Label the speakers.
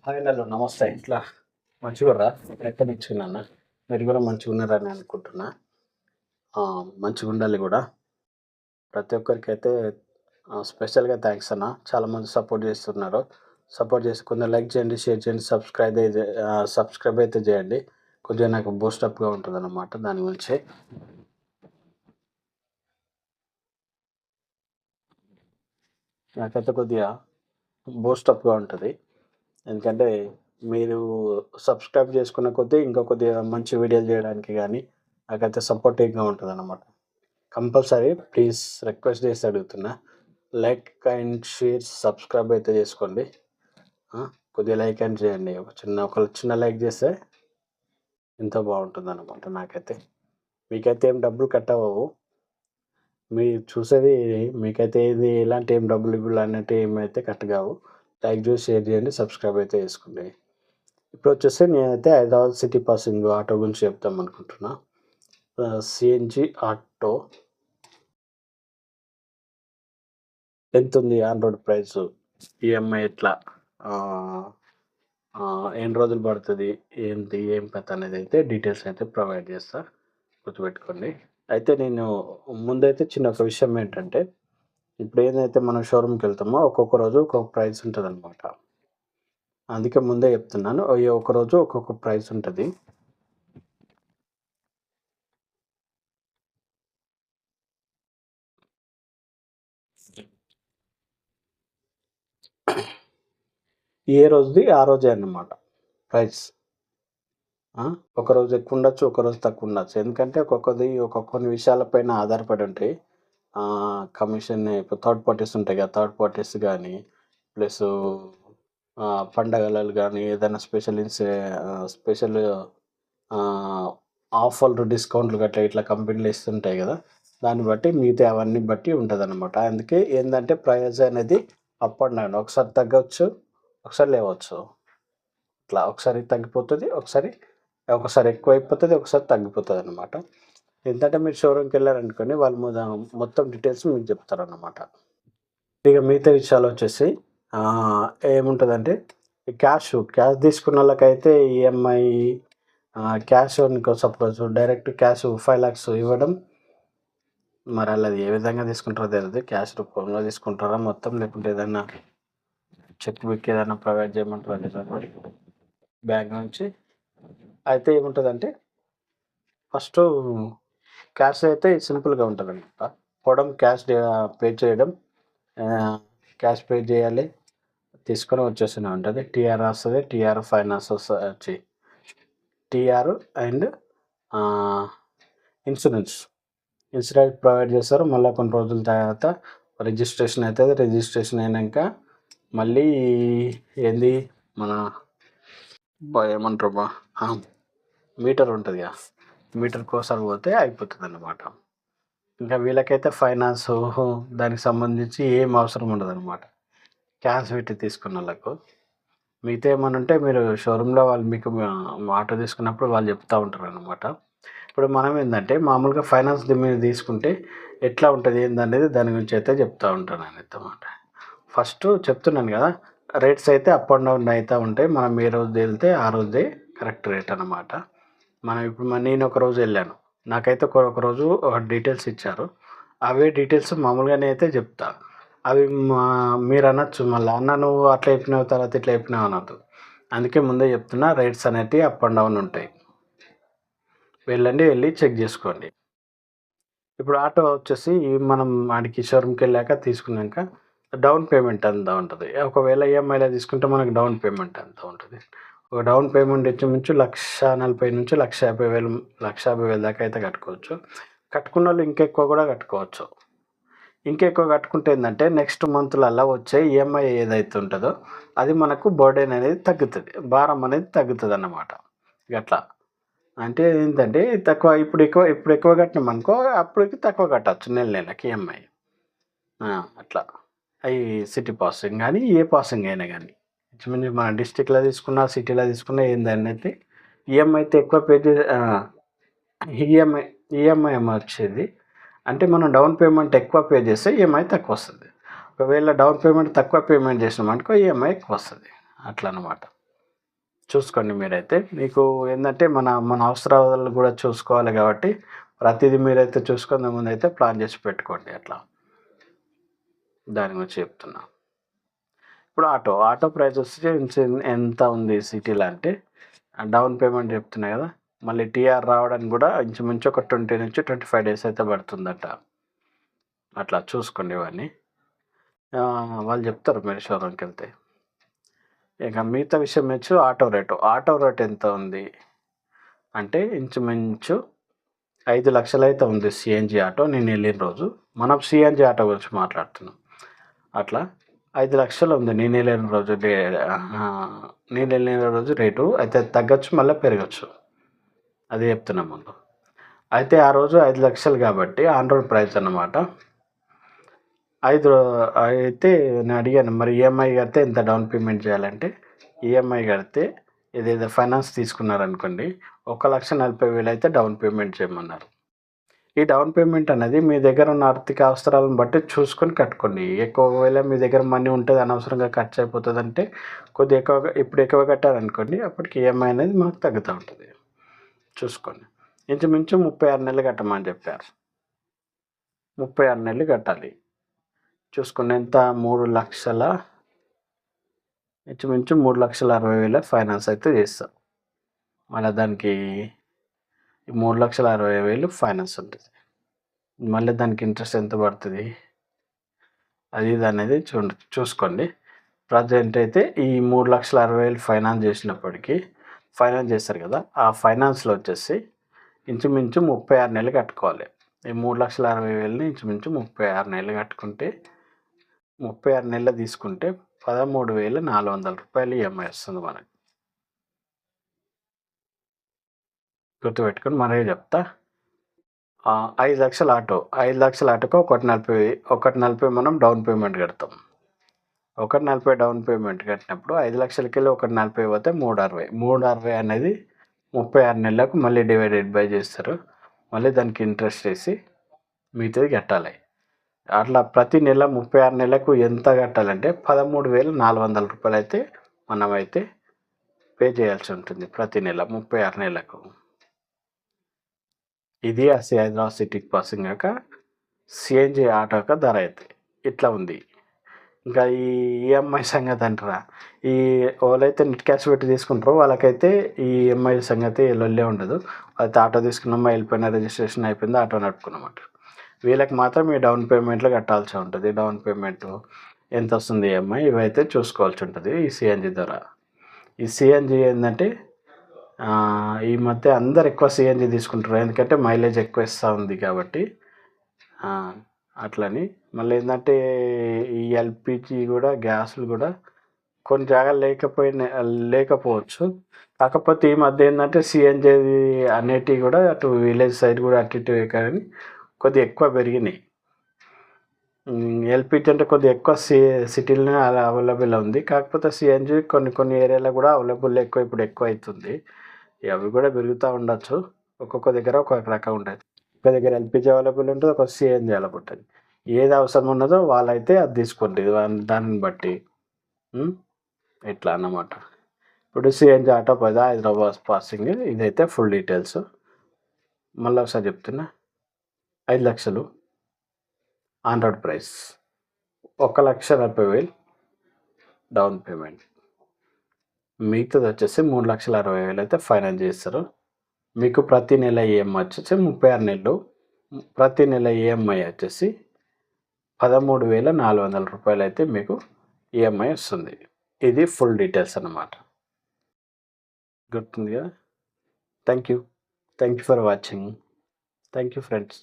Speaker 1: Hi hello నమస్తే. ఇట్లా మంచిగుర్రా? ఎక్కడి నుంచినన్నా? మీరు కూడా మంచిగున్నారని అనుకుంటున్నా. మంచిగుండాలి గూడా. ప్రతి ఒక్కరికైతే స్పెషల్‌గా థాంక్స్ అన్న. చాలామంది సపోర్ట్ చేస్తున్నారు. సపోర్ట్ చేసి కొందరు లైక్ చేయండి, షేర్ చేయండి, సబ్స్క్రైబ్ అయితే చేయండి. కొద్దిగా నాకు బూస్టప్‌గా ఉంటదన్నమాట దాని గురించే. నాకైతే కొద్దిగా బూస్టప్‌గా ఉంటది. ఎందుకంటే మీరు సబ్స్క్రైబ్ చేసుకున్న కొద్దీ ఇంకా కొద్దిగా మంచి వీడియోలు చేయడానికి గానీ, నాకైతే సపోర్టివ్‌గా ఉంటదన్నమాట. కంపల్సరీ ప్లీజ్ రిక్వెస్ట్ చేసి అడుగుతున్నా. లైక్ అండ్ షేర్, సబ్స్క్రైబ్ అయితే చేసుకోండి. కొద్దిగా లైక్ అండ్ చేయండి. ఒక చిన్న లైక్ చేస్తే ఎంతో బావుంటుందన్నమాట నాకైతే. మీకైతే ఏం డబ్బులు కట్ అవ్వవు. మీరు చూసేది మీకైతే ఎలాంటి ఏం డబ్బులు ఇవ్వాలన్నట్టు ఏమైతే కట్ కావు. లైక్ చేసి, షేర్ చేయండి, సబ్స్క్రైబ్ అయితే చేసుకోండి. ఇప్పుడొచ్చేసి నేనైతే హైదరాబాద్ సిటీ పాసింగ్ ఆటో గురించి చెప్దామనుకుంటున్నా. సీఎన్‌జీ ఆటో ఎంతుంది ఆన్ రోడ్ ప్రైసు? ఈఎంఐ ఎట్లా? ఆహ్, ఎన్ని రోజులు పడతది? ఏంటి? ఏం కథ? అనేదైతే డీటెయిల్స్ అయితే ప్రొవైడ్ చేస్తా. గుర్తుపెట్టుకోండి. అయితే నేను ముందైతే చిన్న ఒక విషయం ఏంటంటే, ఇప్పుడేదైతే మనం షోరూమ్‌కెళ్తామో ఒక్కొక్క రోజు ఒక్కొక్క ప్రైస్ ఉంటదనమాట. అందుకే ముందే చెప్తున్నాను. ఒక్క రోజు ఒక్కొక్క ప్రైస్ ఉంటది. ఏ రోజుది ఆ రోజే అన్నమాట ప్రైస్. ఒకరోజు ఎక్కువుండొచ్చు, ఒకరోజు తక్కువుండొచ్చు. ఎందుకంటే కొన్ని విషయాల పైన ఆధారపడి ఉంటాయి. కమిషన్ ఇప్పుడు థర్డ్ పార్టీస్ ఉంటాయి కదా! థర్డ్ పార్టీస్ గానీ, ప్లస్సు పండగలలో గానీ, ఏదైనా స్పెషల్ ఆహ్, ఆఫర్లు, డిస్కౌంట్‌లు గట్రా ఇట్లా కంపెనీలు ఇస్తుంటాయి గదా! దాన్ని బట్టి మిగతా అవన్నీ బట్టి ఉంటదనమాట. అందుకే ఏందంటే ప్రైస్ అనేది అప్ అండ్ డౌన్. ఒకసారి తగ్గొచ్చు, ఒకసారి లేవచ్చు. ఇట్లా ఒకసారి తగ్గిపోతది, ఒకసారి ఎక్కువైపోతది, ఒకసారి తగ్గిపోతదనమాట. ఏంటంటే మీరు షోరూమ్‌కెళ్లారనుకోండి వాళ్ళు మొత్తం డీటెయిల్స్ మీకు చెప్తారనమాట. ఇక మిగతా విషయాలొచ్చేసి ఏముంటదంటే క్యాష్ తీసుకున్నోళ్ళకైతే ఈఎంఐ క్యాష్ అనుకో సపోజ్ డైరెక్ట్ క్యాష్ 5,00,000 ఇవ్వడం. మరి ఆళ్ళది ఏ విధంగా తీసుకుంటారో తెలీదు. క్యాష్ రూపంలో తీసుకుంటారా మొత్తం, లేకుంటే ఏదన్నా చెక్ బుక్ ఏదన్నా ప్రొవైడ్ చేయమంటారా తెలవదు బ్యాంక్ నుంచి. అయితే ఏముంటదంటే ఫస్టు క్యాష్ అయితే సింపుల్‌గా ఉంటదనమాట. పే చేయడం, ఆహ్, క్యాష్ పే చేయాలి. తీసుకొని వచ్చేస్తూనే ఉంటది. టీఆర్ వస్తది. టీఆర్ ఫైనాన్స్ టీఆర్ అండ్ ఆహ్, ఇన్సూరెన్స్. ఇన్సూరెన్స్ ప్రొవైడ్ చేస్తారు. మళ్ళా కొన్ని రోజుల తర్వాత రిజిస్ట్రేషన్ అయితది. రిజిస్ట్రేషన్ అయినంక మళ్ళీ ఏంది మన ఏమంటారబ్బా! ఆ! మీటర్ ఉంటదిగా. మీటర్‌కోసారి పోతే అయిపోతదనమాట. ఇంకా వీళ్ళకైతే ఫైనాన్సు దానికి సంబంధించి ఏం అవసరం ఉండదనమాట. క్యాష్ పెట్టి తీసుకున్నోళ్ళకు. మిగతా ఏమన్నా ఉంటే మీరు షోరూమ్‌లో వాళ్ళు మీకు ఆటో తీసుకున్నప్పుడు వాళ్ళు చెప్తా ఉంటారనమాట. ఇప్పుడు మనం ఏందంటే మామూలుగా మీద తీసుకుంటే ఎట్లా ఉంటది ఏందనేది దాని గురించి అయితే చెప్తా ఉంటాను నేనైతే. ఫస్టు చెప్తున్నాను గదా! రేట్స్ అయితే అప్ అండ్ డౌన్ అయితా ఉంటాయి. మనం ఏ రోజు తేలితే ఆ రోజే కరెక్ట్ రేట్ అన్నమాట. నేను ఒక రోజు ఎళ్ళాను. నాకైతే ఒక రోజు డీటెయిల్స్ ఇచ్చారు. అవే డీటెయిల్స్ మామూలుగానే అయితే చెప్తా. అవి మీరనొచ్చు మళ్ళా, "అన్న నువ్వు అట్లా చెప్పినావు, తర్వాత ఇట్లా చెప్పినావు" అనొద్దు. అందుకే ముందే చెప్తున్నా రేట్స్ అనేటివి అప్ అండ్ డౌన్ ఉంటాయి. వెళ్ళి చెక్ జేసుకోండి. ఇప్పుడు ఆటో వచ్చేసి మనం ఆడికి షోరూమ్‌కెళ్ళాక తీసుకున్నాక డౌన్ పేమెంట్ ఎంత ఉంటది. ఒకవేళ ఈఎంఐలో తీసుకుంటే మనకు డౌన్ పేమెంట్ ఎంత ఉంటది. ఒక డౌన్ పేమెంట్ ఇంచుమించు 1,40,000 నుంచి 1,50,000 1,50,000 దాకా అయితే కట్టుకోవచ్చు. కట్టుకున్నోళ్ళు ఇంకెక్కువ గూడా కట్టుకోవచ్చు. ఇంకెక్కువ కట్టుకుంటే ఏందంటే నెక్స్ట్ మంత్‌లల్లా వచ్చే ఈఎంఐ ఏదైతే ఉంటదో అది మనకు బర్డెన్ అనేది తగ్గుతది. భారం అనేది తగ్గుతదన్నమాట. గట్లా. అంటే ఏంటంటే ఇప్పుడు ఎక్కువ కట్టినామనుకో అప్పటికి తక్కువ కట్టొచ్చు నెలకి ఈఎంఐ. అట్లా. అయి సిటీ పాసింగ్ గానీ, ఏ పాసింగ్ అయినా గానీ. ఇంచుమించు మన డిస్ట్రిక్ట్‌లో తీసుకున్నా, సిటీలో తీసుకున్నా ఏందనేది ఈఎంఐ అయితే ఎక్కువ పే చే ఈఎంఐ ఈఎంఐ వచ్చేది. అంటే మనం డౌన్ పేమెంట్ ఎక్కువ పే చేస్తే ఈఎంఐ తక్కువొస్తది. ఒకవేళ డౌన్ పేమెంట్ తక్కువ పేమెంట్ చేసినామనుకో ఈఎంఐ ఎక్కువొస్తది. అట్లనమాట. చూసుకోండి మీరైతే. మీకు ఏందంటే మన అవసరాలు కూడా చూసుకోవాలి కాబట్టి ప్రతిదీ మీరైతే చూసుకునే ముందైతే ప్లాన్ చేసి పెట్టుకోండి అట్లా. దాని గురించి చెప్తున్నా. ఇప్పుడు ఆటో ప్రైస్ వచ్చి ఎంత ఉంది సిటీలో అంటే డౌన్ పేమెంట్ చెప్తున్నా కదా, మళ్ళీ టీఆర్ రావడానికి కూడా ఇంచుమించు ఒక 20-25 డేస్ అయితే పడుతుందట. అట్లా చూసుకోండి ఇవన్నీ. వాళ్ళు చెప్తారు మీరు షోరూమ్కి వెళ్తే. ఇక మిగతా విషయం వచ్చి ఆటో రేట్ ఎంత ఉంది అంటే ఇంచుమించు 5 లక్షలు అయితే ఉంది సిఎన్జి ఆటో. నేను వెళ్ళిన రోజు మనం సిఎన్జి ఆటో గురించి మాట్లాడుతున్నాం. అట్లా 5 లక్షలు ఉంది నేను వెళ్ళిన రోజు రేటు. అయితే తగ్గచ్చు మళ్ళీ పెరగచ్చు, అదే చెప్తున్నా ముందు. అయితే ఆ రోజు 5 లక్షలు కాబట్టి ఆన్ రోడ్ ప్రైస్ అన్నమాట. అయితే నేను అడిగాను మరి ఈఎంఐ కడితే ఎంత డౌన్ పేమెంట్ చేయాలంటే, ఈఎంఐ కడితే ఏదైతే ఫైనాన్స్ తీసుకున్నారనుకోండి 1,40,000 అయితే డౌన్ పేమెంట్ చేయమన్నారు. ఈ డౌన్ పేమెంట్ అనేది మీ దగ్గర ఉన్న ఆర్థిక అవసరాలను బట్టి చూసుకొని కట్టుకోండి. ఒకవేళ మీ దగ్గర మనీ ఉంటుంది అనవసరంగా ఖర్చు అయిపోతుందంటే కొద్దిగా ఎక్కువ కట్టారనుకోండి, అప్పటికి ఈఎంఐ అనేది మనకు తగ్గుతూ ఉంటుంది. చూసుకోండి. ఇంచుమించు 36 నెలలు కట్టమని చెప్పారు. 36 నెలలు కట్టాలి. చూసుకుని ఎంత 3 లక్షల ఇంచుమించు 3,60,000 ఫైనాన్స్ అయితే చేస్తాం. మళ్ళీ దానికి 3,60,000 ఫైనాన్స్ ఉంటుంది. మళ్ళీ దానికి ఇంట్రెస్ట్ ఎంత పడుతుంది అది ఇది అనేది చూసుకోండి. ప్రజెంట్ అయితే ఈ 3,60,000 ఫైనాన్స్ చేస్తారు కదా, ఆ ఫైనాన్స్లో వచ్చేసి ఇంచుమించు 36 నెలలు కట్టుకోవాలి. ఈ 3,60,000 ఇంచుమించు 36 నెలలు కట్టుకుంటే 36 నెలలు తీసుకుంటే 13,400 రూపాయలు ఈఎంఐ వస్తుంది మనకి. గుర్తుపెట్టుకొని మరీ చెప్తా. 5 లక్షల ఆటోకు 1,40,000 మనం డౌన్ పేమెంట్ కడతాం. 1,40,000 డౌన్ పేమెంట్ కట్టినప్పుడు 5 లక్షలకి వెళ్ళి 1,40,000 పోతే 360 అనేది 36 నెలలకు మళ్ళీ డివైడెడ్ బై చేస్తారు. మళ్ళీ దానికి ఇంట్రెస్ట్ వేసి మిగతాది కట్టాలి. అట్లా ప్రతి నెల 36 నెలలకు ఎంత కట్టాలంటే 13,400 రూపాయలు అయితే మనమైతే పే చేయాల్సి ఉంటుంది ప్రతి నెల 36 నెలలకు. ఇది హైదరాబాద్ సిటీకి పాసింగ్ కాక సిఎన్జి ఆటో యొక్క ధర అయితే ఇట్లా ఉంది. ఇంకా ఈ ఈఎంఐ సంగతి అంటారా, ఈ వాళ్ళైతే నెట్ క్యాష్ పెట్టి తీసుకుంటారో వాళ్ళకైతే ఈ ఈఎంఐ సంగతి లొల్లే ఉండదు. అయితే ఆటో తీసుకున్నామా, వెళ్ళిపోయినా, రిజిస్ట్రేషన్ అయిపోయింది, ఆటో నడుపుకున్నామాట. వీళ్ళకి మాత్రం ఈ డౌన్ పేమెంట్లు కట్టాల్సి ఉంటుంది. డౌన్ పేమెంట్ ఎంత వస్తుంది ఈఎంఐ ఇవైతే చూసుకోవాల్సి ఉంటుంది ఈ సిఎన్జి ధర. ఈ సిఎన్జి ఏంటంటే ఈ మధ్య అందరు ఎక్కువ సిఎన్జి తీసుకుంటారు, ఎందుకంటే మైలేజ్ ఎక్కువ ఇస్తూ ఉంది కాబట్టి అట్లని. మళ్ళీ ఏంటంటే ఈ ఎల్పిజి కూడా, గ్యాసులు కూడా కొన్ని జాగాలు లేకపోవచ్చు. కాకపోతే ఈ మధ్య ఏంటంటే సిఎన్జి అనేటివి కూడా అటు విలేజ్ సైడ్ కూడా అటు ఇటు కానీ కొద్దిగా ఎక్కువ పెరిగినాయి. ఎల్పిజి అంటే కొద్దిగా ఎక్కువ సిటీలోనే అలా అవైలబుల్ ఉంది. కాకపోతే సిఎన్జి కొన్ని ఏరియాలో కూడా అవైలబుల్ ఇప్పుడు ఎక్కువ అవుతుంది. అవి కూడా పెరుగుతూ ఉండొచ్చు. ఒక్కొక్క దగ్గర ఒక్కొక్క రకం ఉంటుంది. ఒక దగ్గర ఎల్పిజి అవైలబుల్ ఉంటుంది, ఒక సిఎన్జి అవైలబుల్ ఉంటుంది. ఏది అవసరం ఉన్నదో వాళ్ళైతే అది తీసుకోండి దాన్ని బట్టి. ఇట్లా అన్నమాట. ఇప్పుడు సిఎన్జి ఆటో హైదరాబాద్ పాసింగ్ ఇదైతే ఫుల్ డీటెయిల్స్ మళ్ళీ ఒకసారి చెప్తున్నా. 5 లక్షలు on road price, 1,40,000 down payment, మిగతాది వచ్చేసి 3,60,000 అయితే ఫైనాన్స్ చేస్తారు. మీకు ప్రతి నెల ఈఎంఐ వచ్చేసి 36 నెలలు, ప్రతి నెల ఈఎంఐ వచ్చేసి 13,400 రూపాయలు అయితే మీకు ఈఎంఐ వస్తుంది. ఇది ఫుల్ డీటెయిల్స్ అన్నమాట. గుర్తుంది కదా. Thank you for watching. Thank you friends.